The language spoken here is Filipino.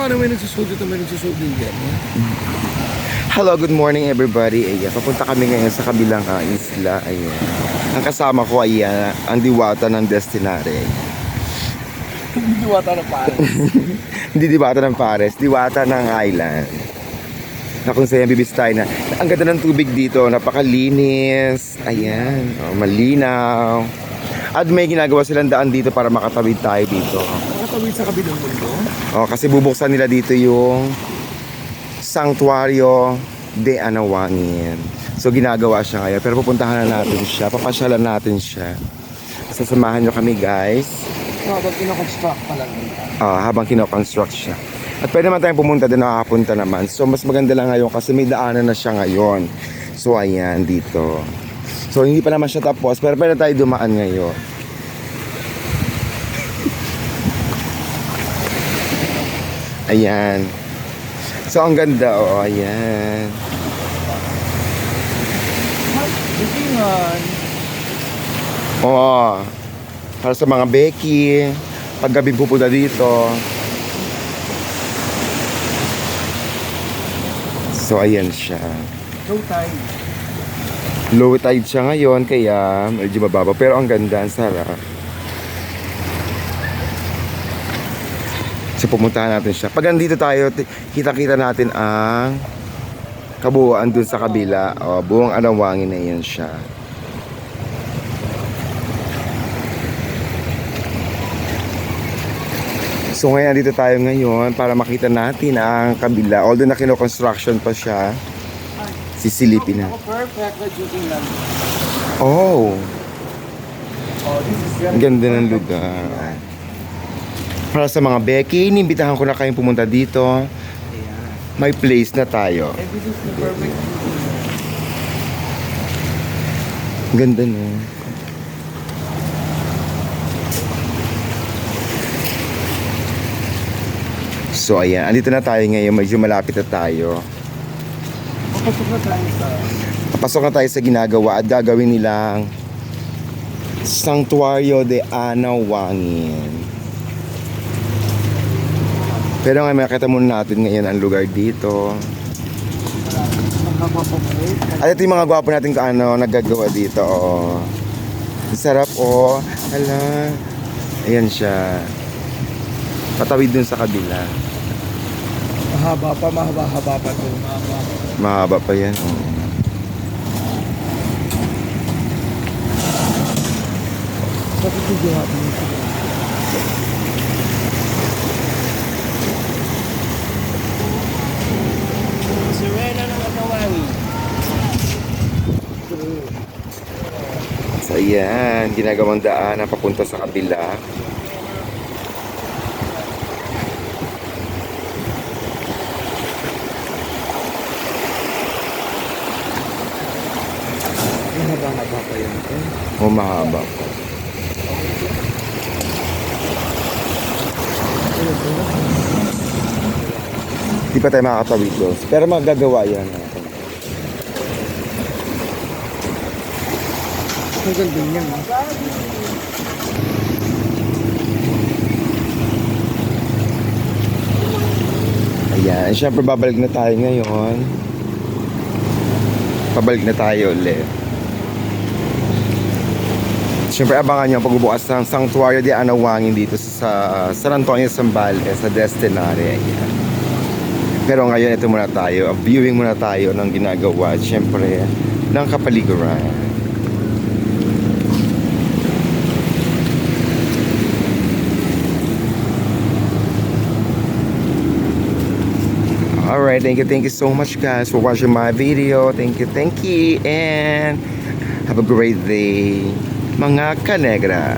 parang may nagsusulit at may nagsusulit din dyan. Hello, good morning everybody. Ayan, papunta kami ngayon sa kabilang isla. Ayan. Ang kasama ko ay ang diwata ng Destinare. Hindi wata na parang. Hindi diwata ng Pares, diwata ng island. Na kung saan bibisitahin na. Ang ganda ng tubig dito, napakalinis. Ayan, malinaw. At may ginagawa silang daan dito para makatawid tayo dito. Nakatawid sa kabilang mundo. Kasi bubuksan nila dito yung Santuario de Anawangin. So ginagawa siya ngayon. Pero pupuntahan na natin siya. Papasyalan natin siya. Sasamahan nyo kami guys. Habang kinoconstruct pa lang nila. Habang kinoconstruct siya. At pwede naman tayong pumunta din, nakakapunta naman. So mas maganda lang ngayon kasi may daanan na siya ngayon. So ayan dito. So hindi pa naman siya tapos pero pwede tayo dumaan ngayon. Ayan. So ang ganda, ayan. Bukingan. Para sa mga Becky, paggabi pupunta dito. So ayan siya. Low tide. Low tide siya ngayon kaya medyo mababa pero ang ganda, ang sarap. So pumuntahan natin siya. Pag andito tayo, kita-kita natin ang kabuuan dun sa kabila. Buong Anawangin na yan siya. So ngayon dito tayo ngayon para makita natin ang kabila. Although na kino-construction pa siya, sisilipin na. Perfect na joking lang. Oh, This is ang ganda ng lugar. Para sa mga Becky, inimbitahan ko na kayong pumunta dito. May place na tayo. This is the perfect. Ang ganda no. So ayan, andito na tayo ngayon, medyo malapit na tayo. Papasok na tayo sa... Papasok na tayo sa ginagawa at gagawin nilang Santuario de Anawangin. Pero ngayon makita muna natin ngayon ang lugar dito. At ito yung mga gwapo natin naggagawa dito. Ang sarap Hala. Ayan siya. Patawid dun sa kabila. Mahaba pa to. Mahaba pa yan. Bakit hindi natin ito? Sirena ng Anawangin. So ayan, ginagawang daan na papunta sa kabila. Mahaba pa yan. Mahaba pa. Hindi pa tayo makakatawid doon. Pero magagawa yan. Ang ganda niyan. Ayan, syempre babalik na tayo ngayon. Pabalik na tayo ulit. Siyempre abangan nyo ang pagbubukas ng Santuario de Anawangin dito sa San Antonio, Zambales, sa Destinare. Ayan. Pero ngayon ito muna tayo, viewing muna tayo ng ginagawa, siyempre, ng kapaligiran. Alright, thank you so much guys for watching my video. Thank you, and have a great day, mga kanegra.